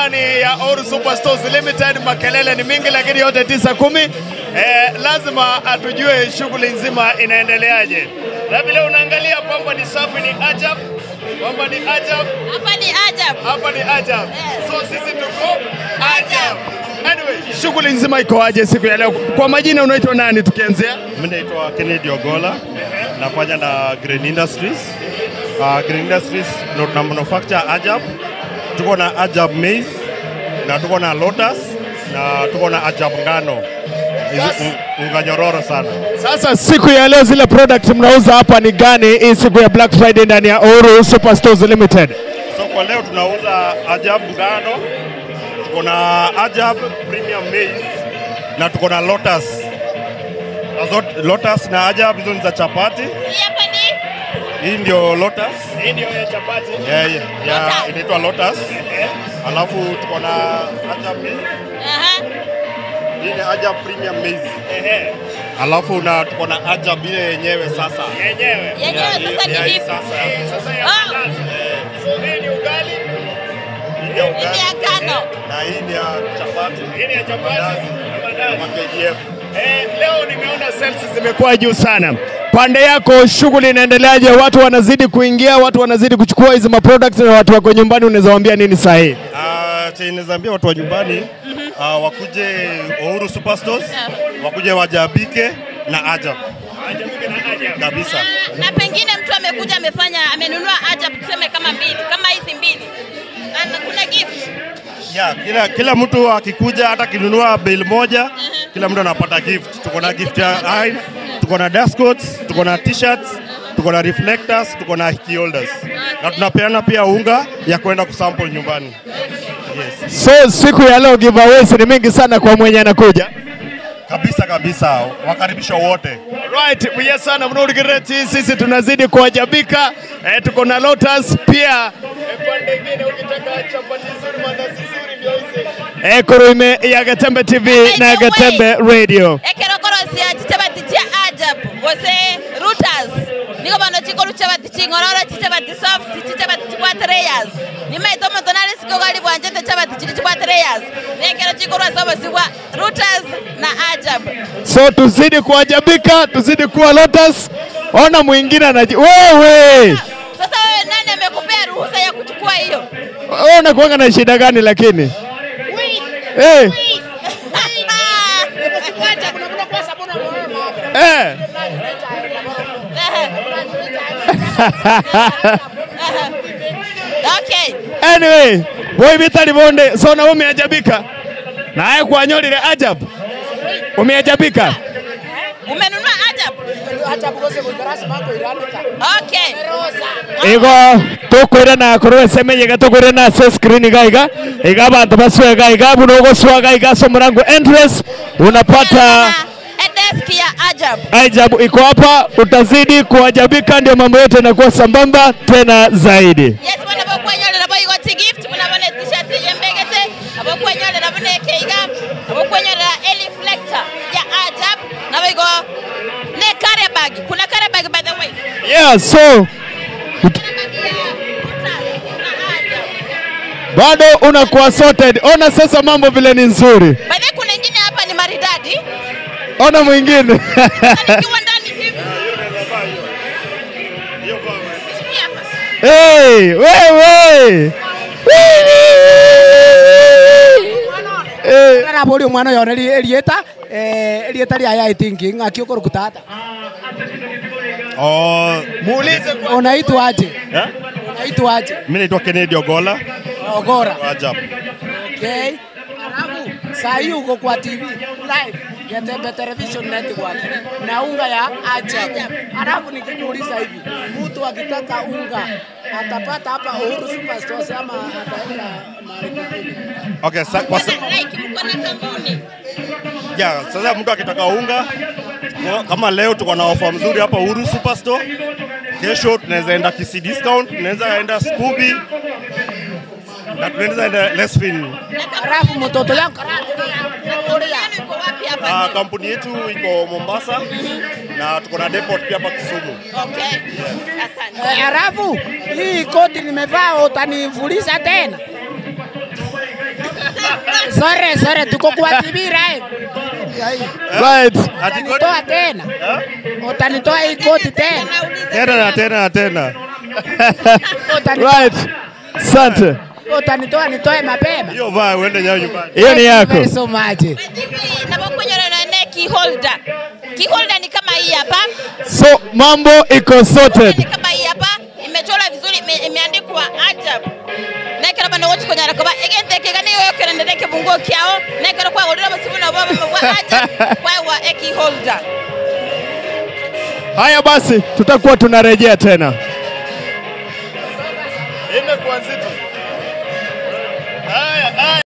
ndani ya Oru Superstores Limited. Makelele ni mingi lakini yote 9-10. Lazima atujue shughuli nzima inaendeleaje. Na vile unaangalia kwamba ni safi, ni ajab, kwamba ni ajab. Hapa ni ajab. Hapa ni ajab. So sisi tuko ajab. Anyway, shughuli nzima iko aje siku ya leo? Kwa majina unaitwa nani tukianzia? Mimi naitwa Kennedy Ogola. Nafanya na Green Industries. Green Industries na manufacture ajab. Tuko na ajab maize, na tuko na lotus, na tuko na ajab ngano. Unga nyororo sana. Sasa siku ya leo zile products mnauza hapa ni gani hii siku ya Black Friday ndani ya Oru Superstores Limited? So kwa leo tunauza ajab ngano, tuko na ajab premium maize, na tuko na lotus. Lotus na ajab hizo ni za chapati. Hapa ni hii ndio lotus. Hii ndio ya chapati. Yeah, inaitwa lotus. Alafu tuko na ajab maize. Hii ni ajab premium maize. Alafu na tuko na ajab ile yenyewe sasa. Yenyewe sasa ni hivi. Sasa ya mandazi. So hii ni ugali. Hii ni ugali. Hii ni ngano. Na hii ni ya chapati. Hii ni ya chapati. KGF. Leo nimeona sales zimekuwa juu sana. Pande yako shughuli inaendeleaje? Watu wanazidi kuingia, watu wanazidi kuchukua hizo products, na watu wako nyumbani unaweza waambia nini sahihi? Ninaambia watu wa nyumbani wakuje Oru Superstores, wakuje wajabike na ajab. Wajabike na ajab kabisa. Na pengine mtu amekuja amenunua ajab tuseme kama mbili, kama hizi mbili. Kuna gift. Kila mtu akikuja hata kinunua bill moja, kila mtu anapata gift. Tuko na gift ya aina, tuko na dust coats, tuko na t-shirts, tuko na reflectors, tuko na key holders. Na tunapeana pia unga ya kwenda kusample nyumbani. Yes. So siku ya leo giveaways ni mingi sana kwa mwenye anakuja. Kabisa. Wakaribisha wote. Right, yes sana mnaurigireti, sisi tunazidi kuwajabika. Tuko na lotus pia. Pande nyingine ukitaka chapati nzuri, mandazi nzuri ndio hizi. Kuruime ya Gatembe TV na Gatembe Radio. Ekerokoro sia chapati cha ajab. Wose routers. Niko bano chikoro chapati chingororo chapati soft chapati chikwa treyas. Nimaitomo tonale siko gali bwanjete chapati chikwa treyas. Nekero chikoro sobo siwa routers na ajab. So tuzidi kuwajabika, tuzidi kuwa lotus. Ona mwingine anaji wewe. Sasa wewe nani amekupea ruhusa ya kuchukua hiyo? Wewe unakuanga na shida gani lakini? Okay. Anyway, boy bitali bonde, so na umeajabika. Na haya kuanyolile ajab. Umeajabika? Umenunua ajab? Okay. Ego tukwira na kuruwe semenye gatukwira na access screen gaiga iga bantu baswe gaiga bunogo swaga iga somurango entrance unapata desk ya ajab. Ajab iko hapa, utazidi kuwajabika, ndio mambo yote yanakuwa sambamba tena zaidi. Yes, bana bakwenyole na bayi got gift, bana bana t-shirt yembegete, abakwenyole na bana keiga, abakwenyole na eliflector ya ajab, na bayi go ne carry bag. Kuna carry bag by the way. Yeah, so bado unakuwa sorted. Ona sasa mambo vile ni nzuri. By the way kuna nyingine hapa ni maridadi. Ona mwingine. Nikiwa ndani hivi. Hey, wewe. Kana boli mwana yone elieta ria ya thinking akiokoro kutata. Muulize unaitwa aje? Unaitwa aje? Mimi naitwa Kennedy Ogola. Ogora. Ajab. Okay. Alafu saa hii uko kwa TV live Gatembe Television Network na unga ya ajab. Alafu nikikuuliza hivi, mtu akitaka unga atapata hapa Oru Superstores ama ataenda mahali kwingine? Okay, sasa mtu akitaka unga kama leo tuko na offer mzuri hapa Oru Superstore. Kesho tunaweza enda Kisi discount, tunaweza enda Scooby. Na tunaweza enda Lesfin. Alafu mtoto yangu yuko wapi hapa? Kampuni yetu iko Mombasa na tuko na depot pia hapa Kisumu. Okay. Asante. Alafu hii koti nimevaa utanivuliza tena. Sore tuko kwa TV live. Right. Utanitoa tena. Utanitoa hii koti tena. Tena. Right. Asante. Utanitoa nitoe mapema. Hiyo vaa uende nayo nyumbani. Hiyo ni yako. Thank you so much. Napokunywa na key holder. Key holder ni kama hii hapa. So mambo iko sorted. Ni kama hii hapa. Imechora vizuri, imeandikwa ajabu. Na kila bana wote kwenye rakaba egente kigani yoyo kile ndeke bungo kiao na kila kwa godira masimu na baba kwa ajabu kwa wa key holder. Haya basi tutakuwa tunarejea tena. Imekuwa nzito.